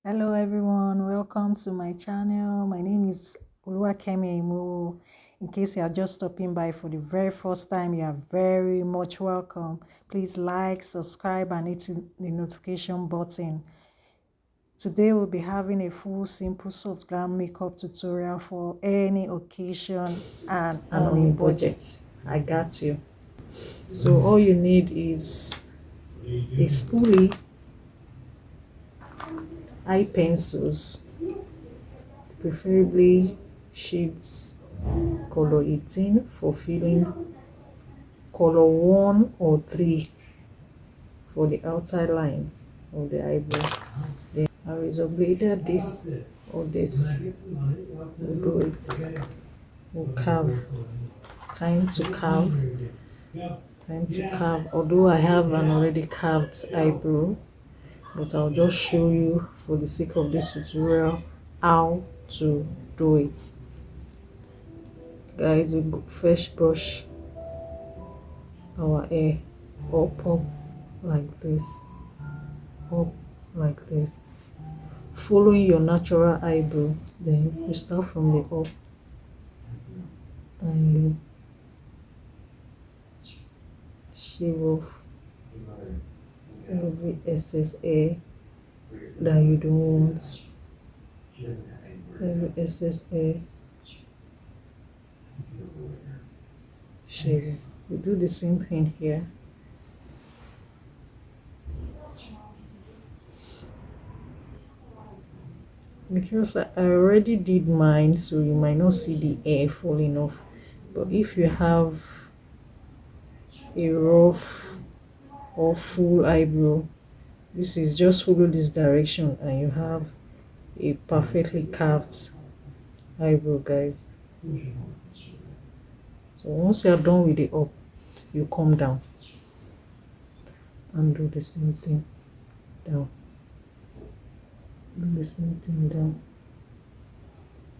Hello everyone, welcome to my channel. My name is Oluwakemi Imo. In case you are just stopping by for the very first time, you are very much welcome. Please like, subscribe and hit the notification button. Today we'll be having a full simple soft glam makeup tutorial for any occasion and on a budget. I got you. So all you need is a spoolie, eye pencils, preferably shades color 18 for filling, color 1 or 3 for the outer line of the eyebrow. Then a razor blade, this or this will do it. We'll carve. Time to carve. Time to carve. Although I have an already carved eyebrow, but I'll just show you for the sake of this tutorial how to do it. Guys, we first brush our hair up like this, up like this, following your natural eyebrow. Then you start from the up and you shave off every excess hair that you don't want, every excess hair shave. We do the same thing here. Because I already did mine, so you might not see the hair falling off, but if you have a rough or full eyebrow, this is just follow this direction and you have a perfectly carved eyebrow, guys. So once you are done with the up, you come down and do the same thing down. Do the same thing down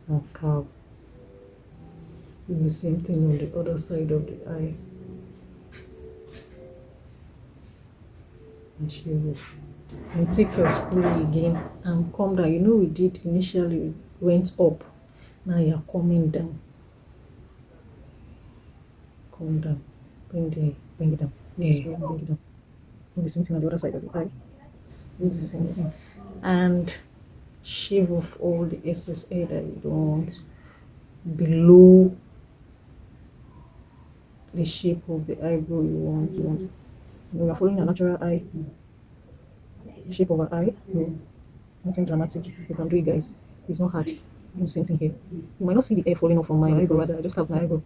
and carve. Do the same thing on the other side of the eye and shave it. And take your spoolie again and come down. You know we did initially went up, now you're coming down. Come down. Bring it down. Yes, bring it down. Do the same thing on the other side of the eye. Do the same thing. And shave off all the excess hair that you don't want below the shape of the eyebrow you want. We are following a natural eye shape of an eye. No, nothing dramatic. You can do it, guys. It's not hard. Do the same thing here. You might not see the hair falling off from my eyebrow, rather I just have my eyebrow.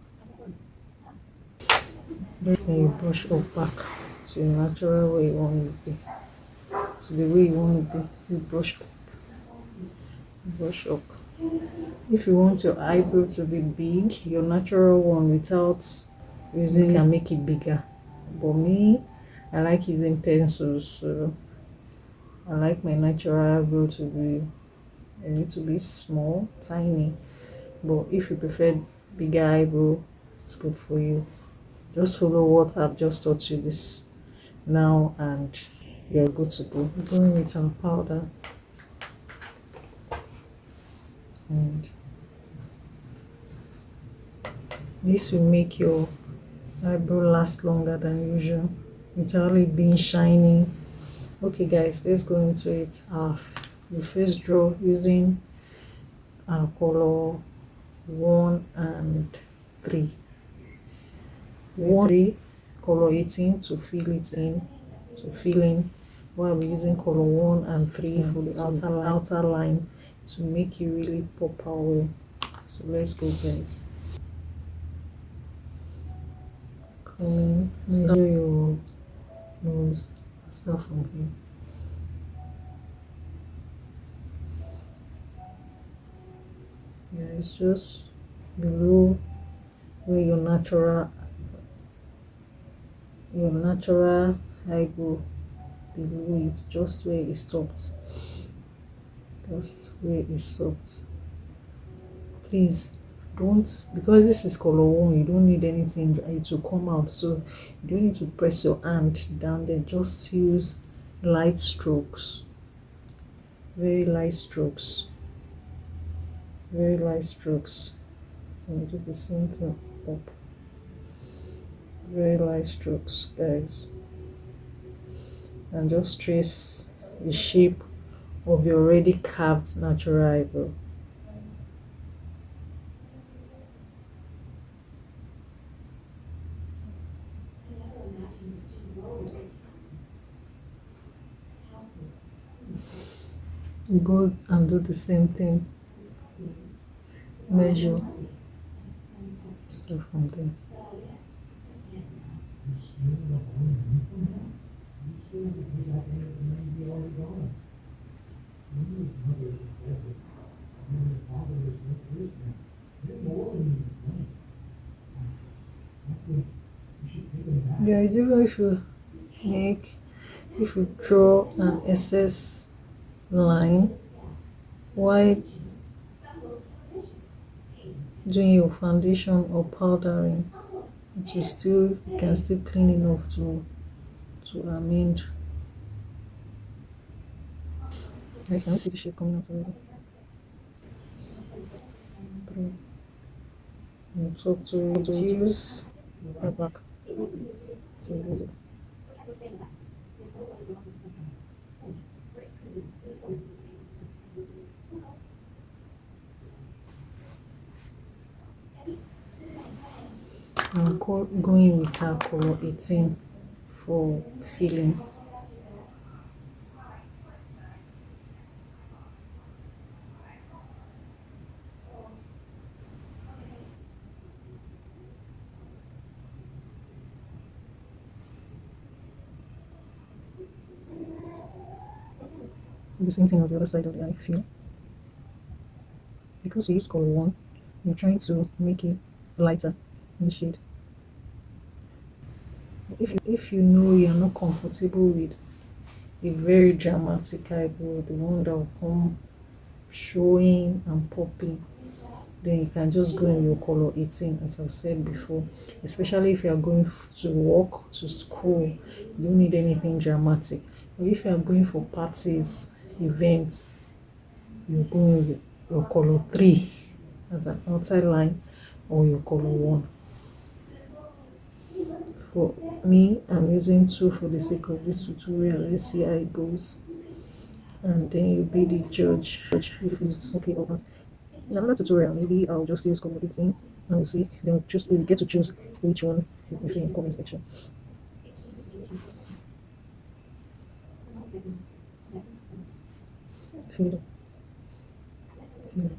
Then you brush up back to the natural way you want it to be. To the way you want it to be. You brush up. Brush up. If you want your eyebrow to be big, your natural one without using can make it bigger. But me, I like using pencils, so I like my natural eyebrow to be a little bit small, tiny. But if you prefer bigger eyebrow, it's good for you. Just follow what I've just taught you this now and you're good to go. We're going with our powder. And this will make your eyebrow last longer than usual without it being shiny. Okay guys, let's go into it. We first draw using our color 1 and 3. 3 color 18 to fill it in, while we're using color 1 and 3 for the outer line to make it really pop out. So let's go, guys. Start your nose. Start from here. Yeah, it's just below where your natural eyebrow, below it, just where it stopped. Just where it stopped. Please don't, because this is color 1, you don't need anything to come out, so you don't need to press your hand down there. Just use light strokes very light strokes, very light strokes. And do the same thing up, very light strokes, guys, and just trace the shape of your already carved natural eyebrow. Go and do the same thing, measure, start from there. Guys, even if you make, if you draw an excess line while doing your foundation or powdering, it will still, you can still clean enough to amend. Guys, can you see the shape coming out already? Talk to reduce the back. So use it. I'm going with our color 18 for filling. The same thing on the other side of the eye, feel. Because we use color 1, we're trying to make it lighter in the shade. If you know you're not comfortable with a very dramatic eyebrow, the one that will come showing and popping, then you can just go in your color 18, as I've said before. Especially if you are going to work, to school, you don't need anything dramatic. But if you are going for parties, events, you're going with your color 3 as an outside line, or your color 1. For me, I'm using 2 for the sake of this tutorial. Let's see how it goes, and then you'll be the judge if it's okay or not. In another tutorial, maybe I'll just use color 18 and we'll see. Then we'll get to choose which one you prefer in the comment section. Feel it. Feel it.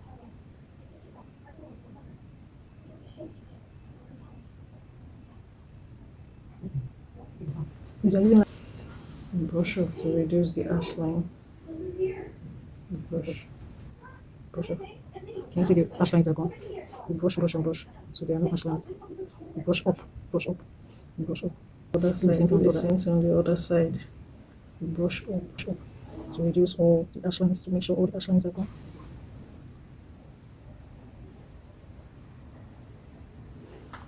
Is you're using brush off to reduce the ash line. Brush off. Can you see the ash lines are gone? You brush, so there are no ash lines. You brush up, brush up, brush up. Other side, do the same thing on the other side. You brush up to reduce all the ash lines, to make sure all the ash lines are gone.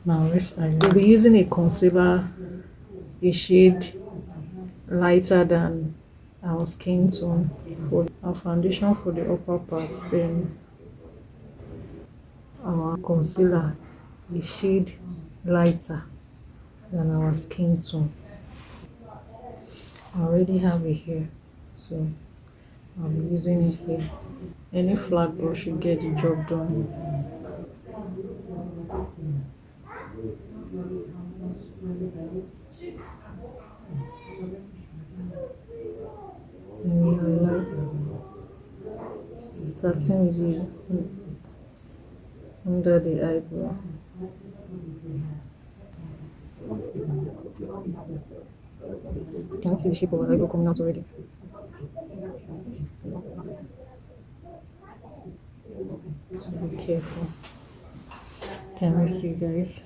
Now we'll be using a concealer, a shade lighter than our skin tone for our foundation for the upper part, then our concealer, a shade lighter than our skin tone. I already have it here, so I'll be using it here. Any flat brush should get the job done. Then we highlight, starting with the under the eyebrow. Can you see the shape of our eyebrow coming out already? So be careful. Can you see, guys?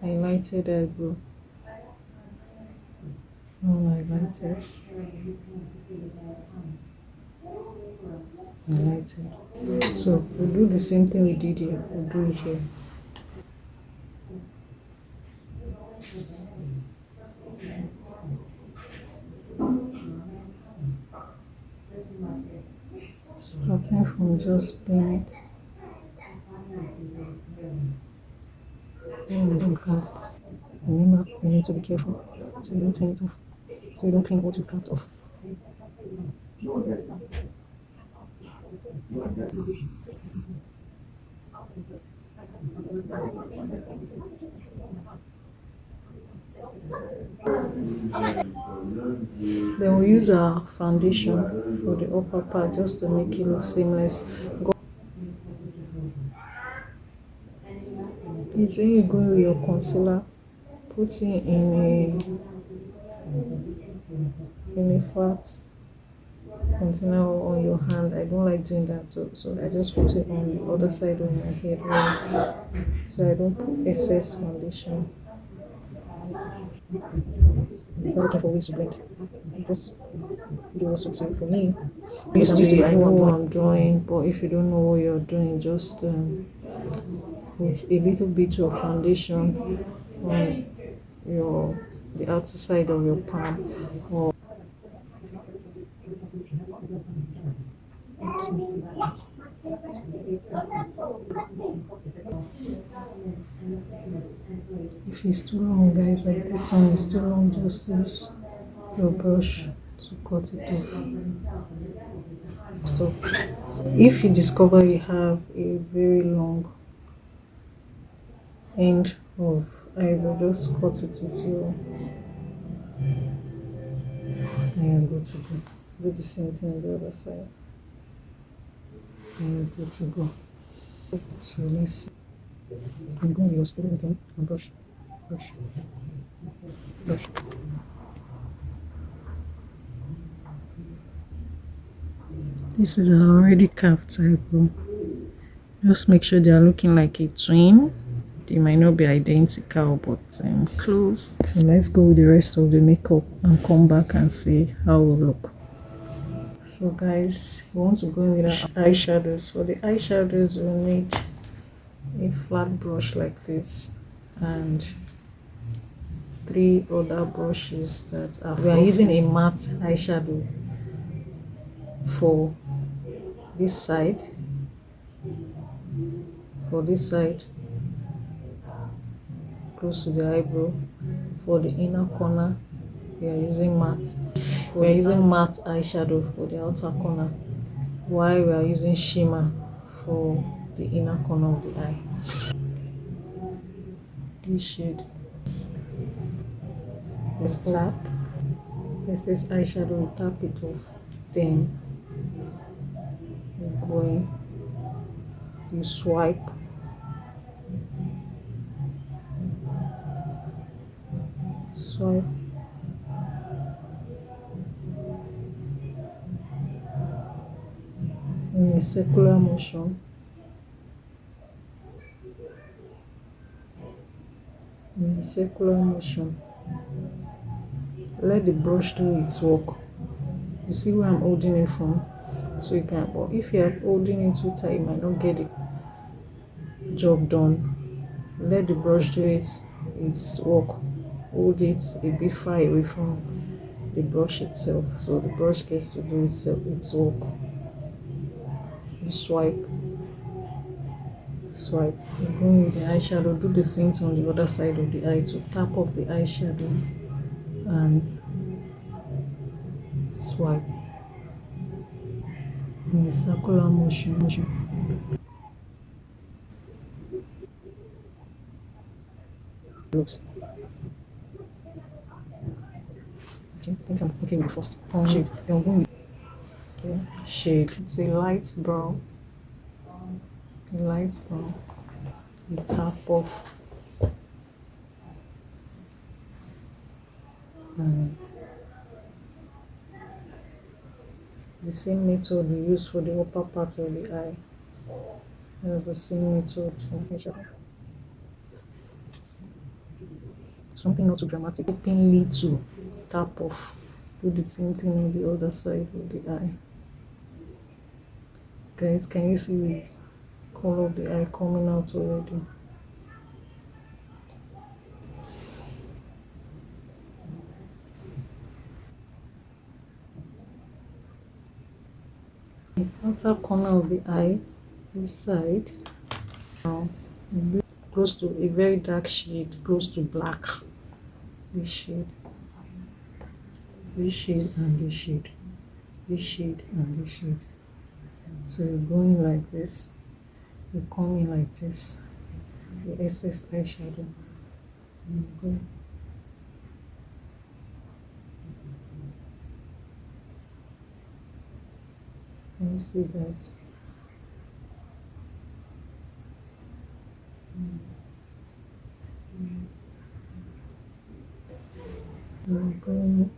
Highlighted eyebrow. Highlighted. Highlighted. So we'll do the same thing we did here. We'll do it here. Starting from just pin it. Don't cut it. Remember, you need to be careful so you don't clean it off. So you don't clean what you cut off. Then we use our foundation for the upper part just to make it look seamless. It's when you go with your concealer, put it in a flat container on your hand. I don't like doing that too, so I just put it on the other side of my head so I don't put excess foundation. It's not looking for ways to blend because it was so for me. I know what I'm doing, but if you don't know what you're doing, just with a little bit of foundation on the outer side of your palm, or if it's too long, guys, like this one is too long, just use your brush to cut it off. Stop. So if you discover you have a very long end of eyebrow, just cut it with your, and you're good to go. Do the same thing on the other side, and you're good to go. So let's see. I'm going to use it again and brush. This is an already carved eyebrow. Just make sure they are looking like a twin. They might not be identical, but close. So let's go with the rest of the makeup and come back and see how we look. So guys, we want to go with our eyeshadows. For the eyeshadows, we'll need a flat brush like this and 3 other brushes that are. We are using a matte eyeshadow for this side. For this side, close to the eyebrow. For the inner corner, we are using matte. We are using matte eyeshadow for the outer corner, while we are using shimmer for the inner corner of the eye. This shade. Let's tap. This is eyeshadow. We tap it off. Then you're going. You swipe. Swipe. In a circular motion. In a circular motion. Let the brush do its work. You see where I'm holding it from? So you can, but if you are holding it too tight, you might not get the job done. Let the brush do its work. Hold it a bit far away from the brush itself, so the brush gets to do its work. You swipe. You're going with the eyeshadow. Do the same thing on the other side of the eye. So tap off the eyeshadow and swipe in a circular motion. Looks. Okay, I think I'm okay with the first shade. Then I'm going with shade. It's a light brown. You tap off. The same method we use for the upper part of the eye. That's the same method for eyeshadow. Something not too dramatic. Openly to tap off. Do the same thing on the other side of the eye. Guys, can you see the color of the eye coming out already? outer corner of the eye, this side. Now, close to a very dark shade, close to black. This shade, this shade, and this shade, this shade, and this shade. So you're going like this, you're coming like this, the excess eyeshadow. Go. Can you see, guys? I'm going.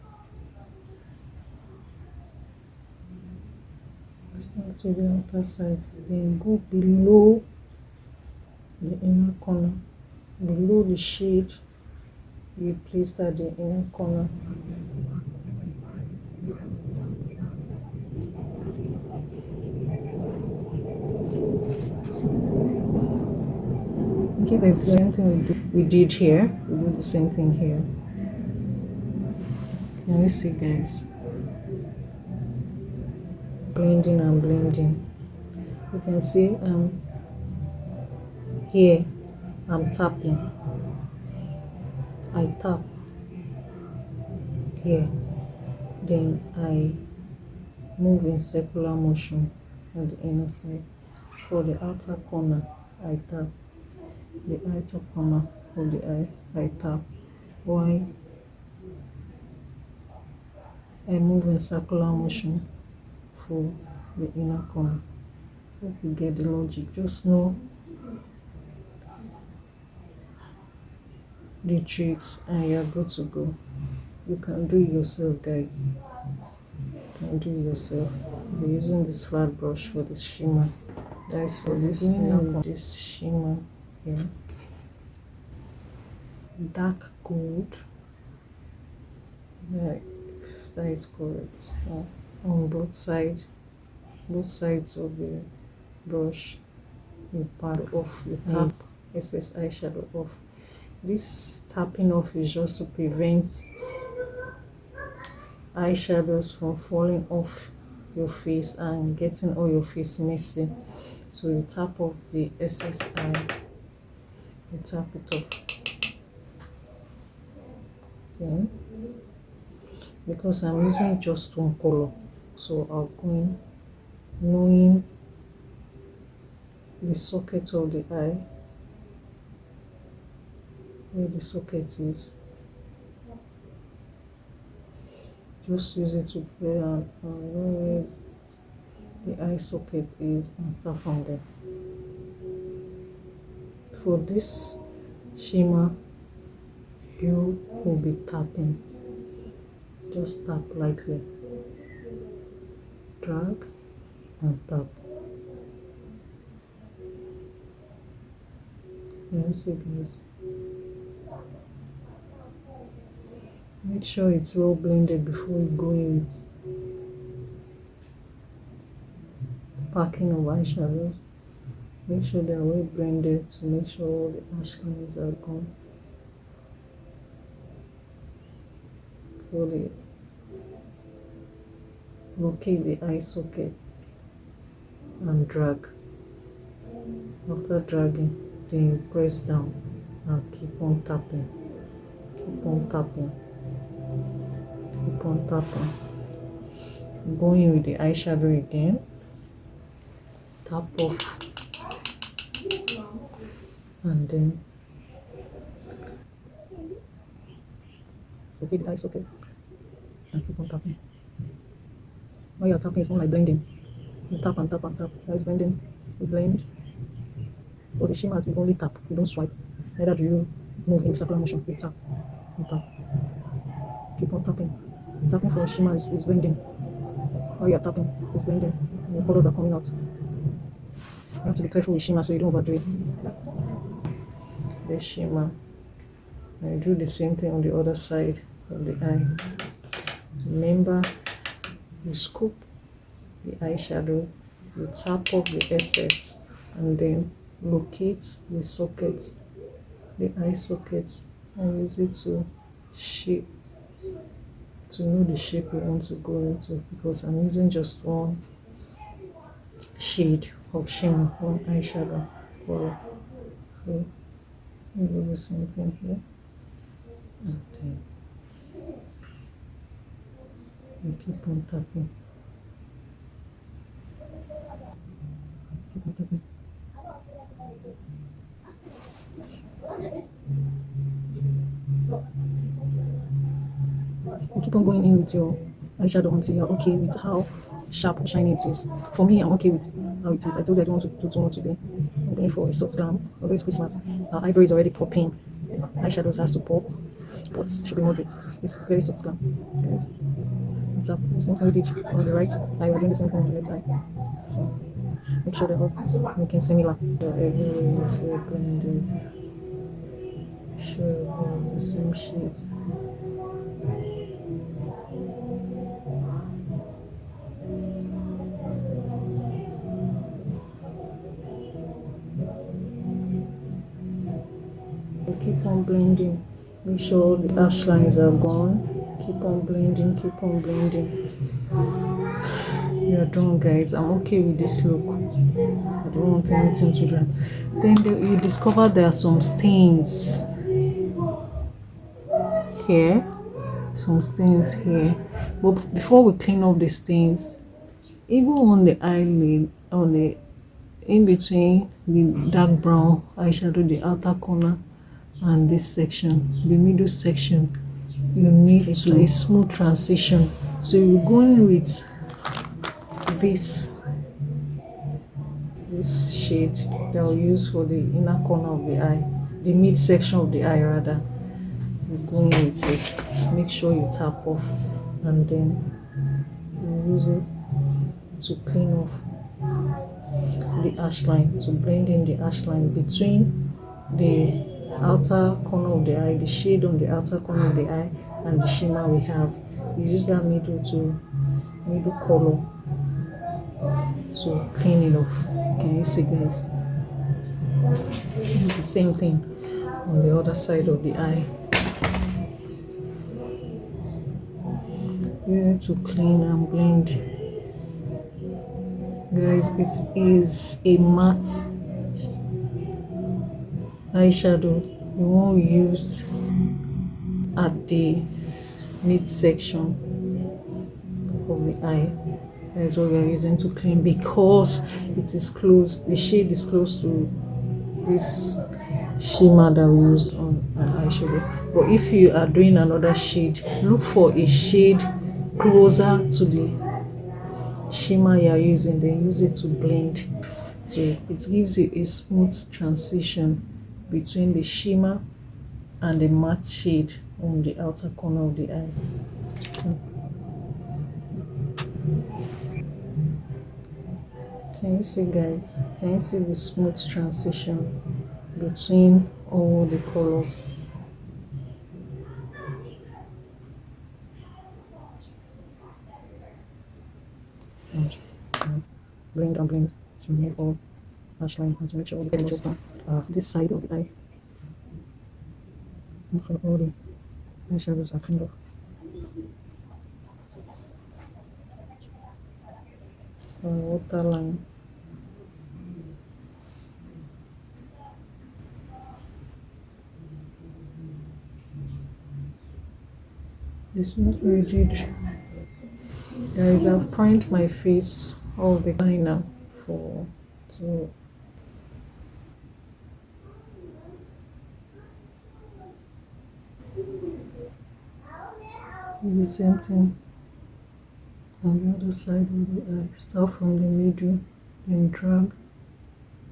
Start with the outer side, then go below the inner corner, below the shade you placed at the inner corner. In case it's the same thing we did here, we do the same thing here. Can you see, guys? Blending and blending. You can see here I'm tapping. I tap here, then I move in circular motion on the inner side. For the outer corner, I tap. The outer corner of the eye, I tap. Why? I move in circular motion for the inner corner. Hope you get the logic. Just know the tricks and you're good to go. You can do it yourself, guys. You can do it yourself. We're using this flat brush for this shimmer. That is for this inner corner. This shimmer here. Dark gold. Yeah, if that is correct. On both sides of the brush, you pat off, you tap excess eyeshadow off. This tapping off is just to prevent eyeshadows from falling off your face and getting all your face messy. So you tap off the excess eye, you tap it off. Then, because I'm using just one color, so I'll go in knowing the socket of the eye, where the socket is. Just use it to play and know where the eye socket is and start from there. For this shimmer, you will be tapping. Just tap lightly, drag and tap. Can you see, guys? Make sure it's well blended before you go in with packing of eyeshadows. Make sure they are well blended to make sure all the harsh lines are gone. Fully locate the eye socket and drag. After dragging, then you press down and keep on tapping. Keep on tapping. Keep on tapping. Going with the eyeshadow again. Tap off. And then locate the eye socket and keep on tapping. While you're tapping, it's more like blending. You tap and tap and tap. That's blending. You blend. For the shimmers, you only tap. You don't swipe. Neither do you move in circular motion. You tap. You tap. Keep on tapping. Tapping for shimmers is blending. While you're tapping, it's blending. And the colors are coming out. You have to be careful with shimmer so you don't overdo it. The shimmer. And you do the same thing on the other side of the eye. Remember, you scoop the eyeshadow, you tap off the excess, and then locate the sockets, the eye sockets, and use it to shape, to know the shape you want to go into. Because I'm using just one shade of shimmer on eyeshadow color. So we do the same thing here, and then we keep on tapping. Keep on tapping. You keep on going in with your eyeshadow until you're okay with how sharp or shiny it is. For me, I'm okay with how it is. I told you I don't want to do too much today. I'm going for a soft glam. Although it's Christmas, our eyebrow is already popping. Eyeshadows has to pop, but it should be moderate. It's very soft glam, guys. It's up. The same thing we did on the right eye. We're doing the same thing on the left eye. So make sure they're all making similar. Everywhere is very blended. Sure, about the same shade. Keep on blending. Make sure the lash lines are gone. Keep on blending. Keep on blending. You're done, guys. I'm okay with this look. I don't want anything to dry. Then you discover there are some stains here. Some stains here. But before we clean up the stains, even on the eyelid, on the in between the dark brown eyeshadow, the outer corner, and this section, the middle section, you need to a smooth transition. So you're going with this shade that I'll use for the inner corner of the eye, the mid section of the eye rather. You're going with it. Make sure you tap off, and then you use it to clean off the ash line, to blend in the ash line between the outer corner of the eye, the shade on the outer corner of the eye, and the shimmer we have. You use that middle color to clean it off. Can you see, guys? The same thing on the other side of the eye. You need to clean and blend. Guys, it is a matte eyeshadow, the one we used at the midsection of the eye. That is what we are using to clean, because it is close, the shade is close to this shimmer that we use on an eyeshadow. But if you are doing another shade, look for a shade closer to the shimmer you are using, then use it to blend. So it gives you a smooth transition between the shimmer and the matte shade on the outer corner of the eye. Can you see, guys? Can you see the smooth transition between all the colors? Blend and blend to remove all lash line and to make sure all the colors are this side of the eye. Make sure all the eyeshadows are cleaned off. Waterline. It's not rigid. Guys, I've primed my face all the liner for to do the same thing on the other side of the eye. Start from the middle, then drag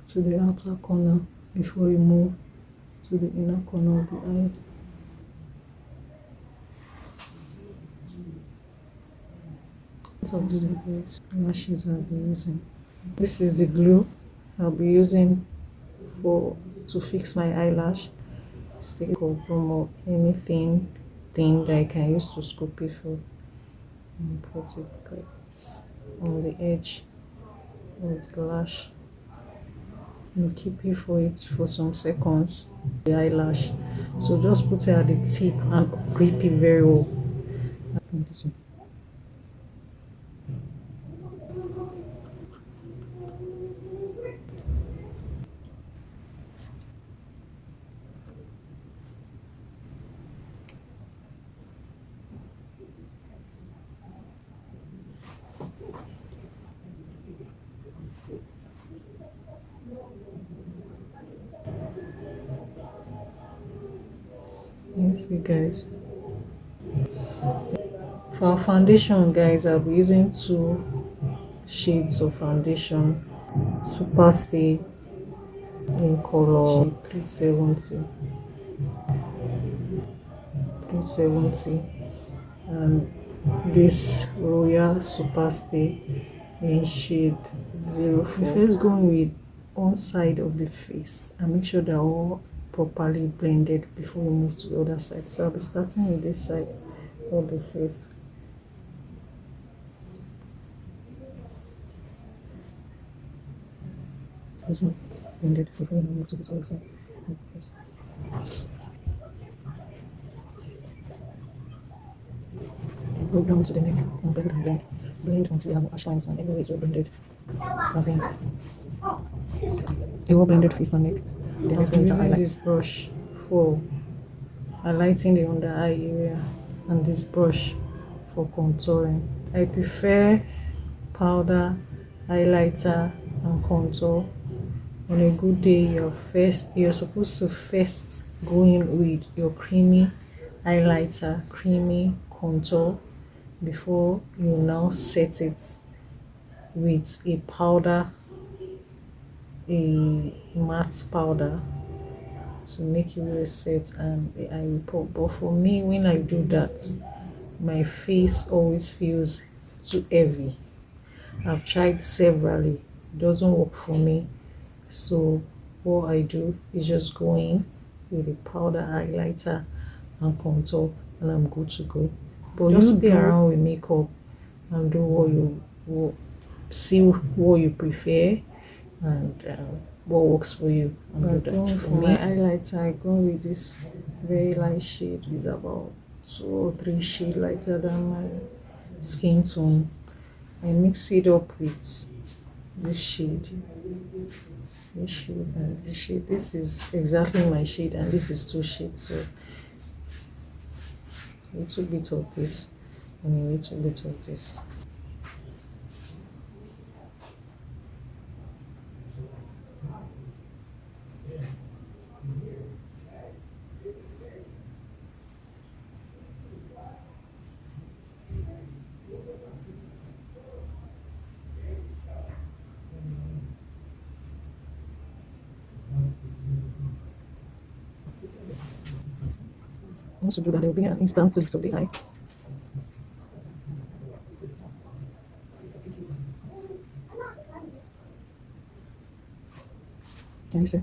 to the outer corner before you move to the inner corner of the eye. So this is the lashes I'll be using. This is the glue I'll be using to fix my eyelash. Stick or broom or anything thin that I can use to scoop it through, and put it like this on the edge of the lash. You keep it for some seconds, the eyelash. So just put it at the tip and grip it very well. This one. you see, guys? For our foundation, guys, I'll be using 2 shades of foundation. Super Stay in color 370, and this Royal Super Stay in shade 04. We first go with one side of the face and make sure they're all properly blended before we move to the other side. So I'll be starting with this side of the face. This one blended before we move to this other side. Go down to the neck and blend and blend. Blend until you have ash lines and everywhere is well blended. Nothing. A well blended face and neck. Then I'm using this brush for highlighting the under eye area and this brush for contouring. I prefer powder, highlighter and contour. On a good day, you're supposed to first go in with your creamy highlighter, creamy contour, before you now set it with a powder, a matte powder to make it well set and the eye will pop. But for me, when I do that, my face always feels too heavy. I've tried severally, it doesn't work for me. So what I do is just go in with a powder, highlighter and contour and I'm good to go. But just play around with makeup and do see what you prefer and what works for you. And do that. For my highlighter, I go with this very light shade. It's about 2 or 3 shades lighter than my skin tone. I mix it up with this shade, and this shade. This is exactly my shade and this is 2 shades, so a little bit of this and a little bit of this. Once you do that, there will be an instant lift of the eye. Can you see?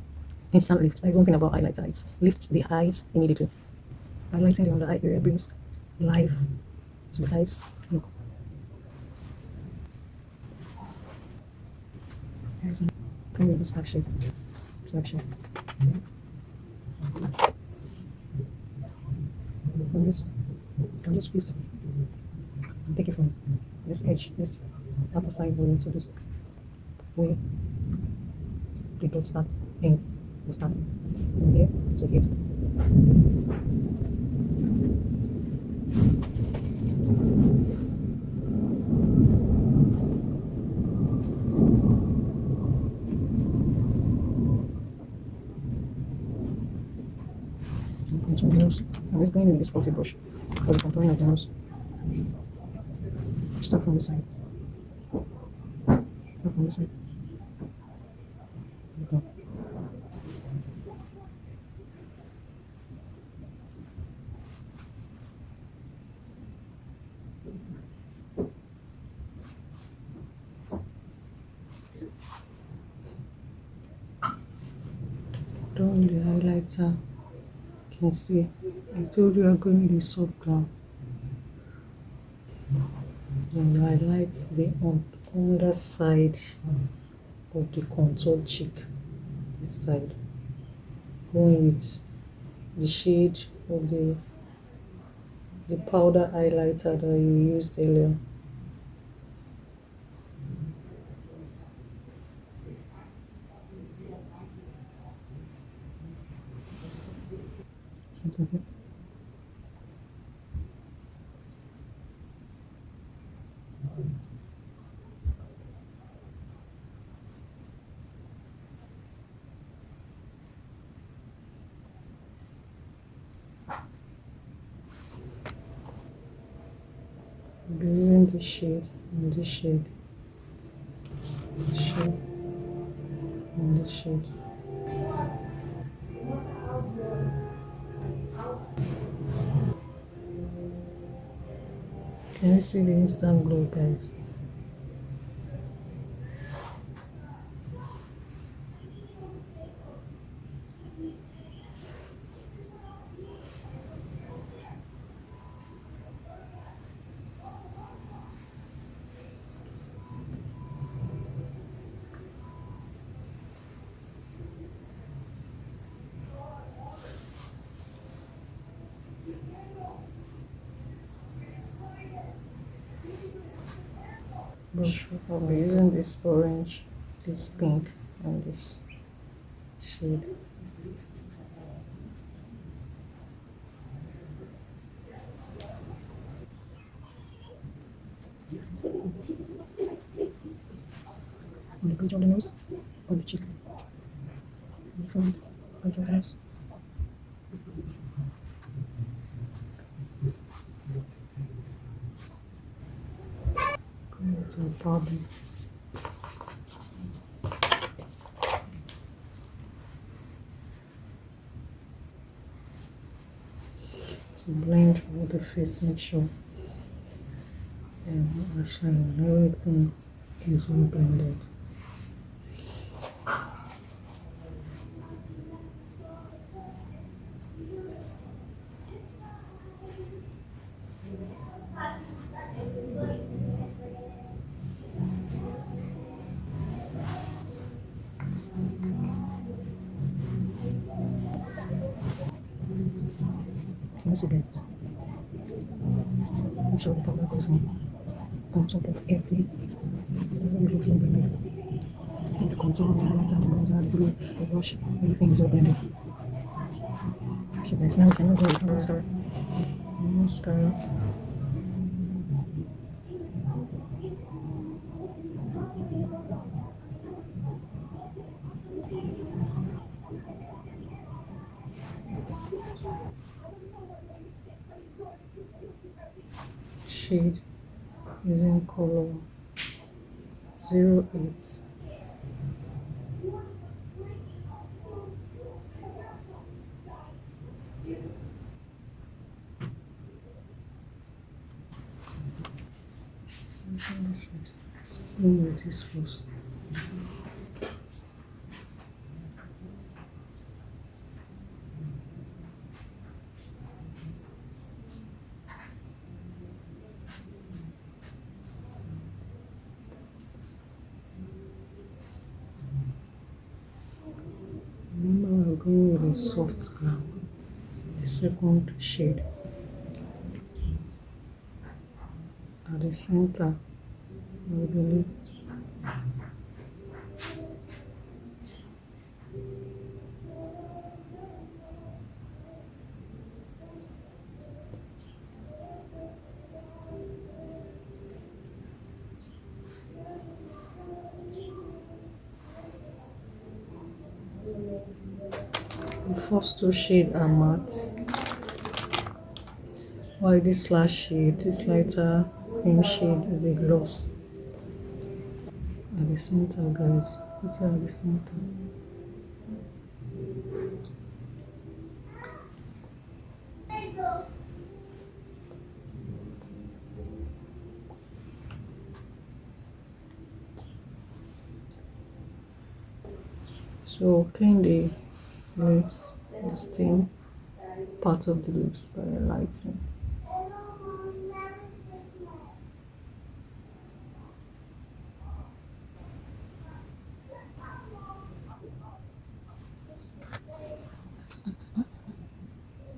Instant lift. That's one thing about highlighter. It lifts the eyes immediately. Highlighting the under eye area brings life to the eyes. Look. Here's an bring this black shade. Black shade. Can just squeeze and take it from this edge, this upper side going to this way. The dot starts, ends, will start from here to here. Contour the nose. I'm just going with this fluffy brush for the contouring of the nose. Start from this side. Start from this side. Go. Done the highlighter. You can see, I told you I'm going with the soft Glam. And highlight the underside of the contour cheek, this side, going with the shade of the powder highlighter that you used earlier. Something. using this shade and this shade, and this shade. Can you see the instant glow, guys? Brush up. I'll be using this orange, this pink, and this shade. On the bridge of the nose, or the cheek, the front, bridge of the nose. Going to the powder. So blend all the face, make sure eyeliner and everything is well blended. Can you see this? Make sure the powder goes on top of every, so it looks so blended. And the contour, the highlighter, the bronzer, the blue, the brush, everything is all blended. So guys, now we can go with the mascara. Shade is in color 08. Using this lipstick. Go with this first. Remember, we're going with a soft Glam, the second shade. At the center, I believe. The first two shades are matte, while this last shade, this lighter cream shade, is the gloss. At the center, guys, it's at the center. So clean the lips, the stain part of the lips by lighting.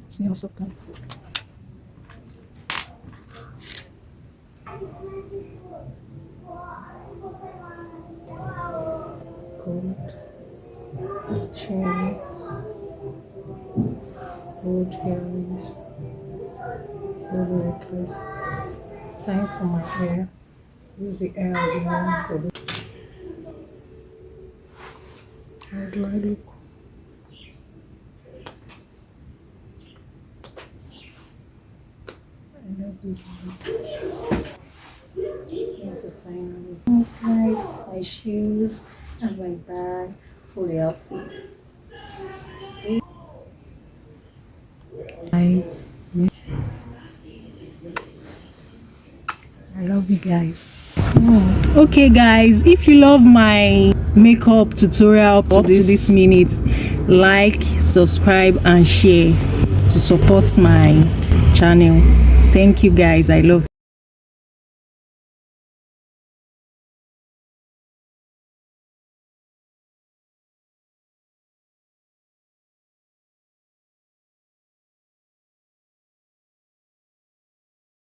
See how soft that. Gold chain, gold earrings, gold necklace. Time for my hair. This is the hair I'll be wearing for the. How do I look? I love you guys. my shoes and my bag for the outfit. Guys, I love you guys. Okay guys, if you love my makeup tutorial up to this minute, like, subscribe and share to support my channel. Thank you guys, I love you.